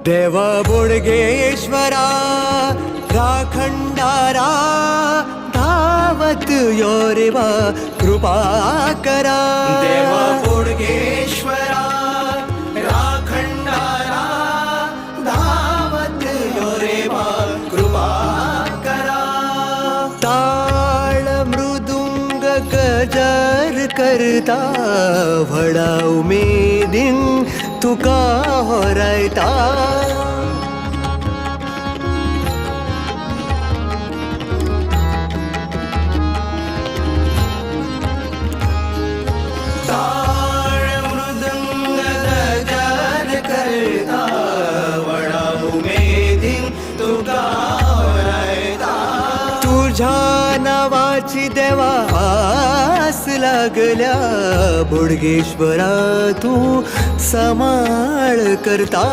देव बोडगेश्वरा राखंडारा धावत यो रेवा कृपा करा देव बोडगेश्वरा राखंडारा धावत यो रेवा कृपा करा ताळ मृदुंग गजर करता व्हडा उमेदीन तुका होरायता ताळ मृदंग गजर करता व्हडा उमेदीन तुका होरायता तुझ्या नावाची देवा आस लागल्या बोडगेश्वरा तू समाळ करता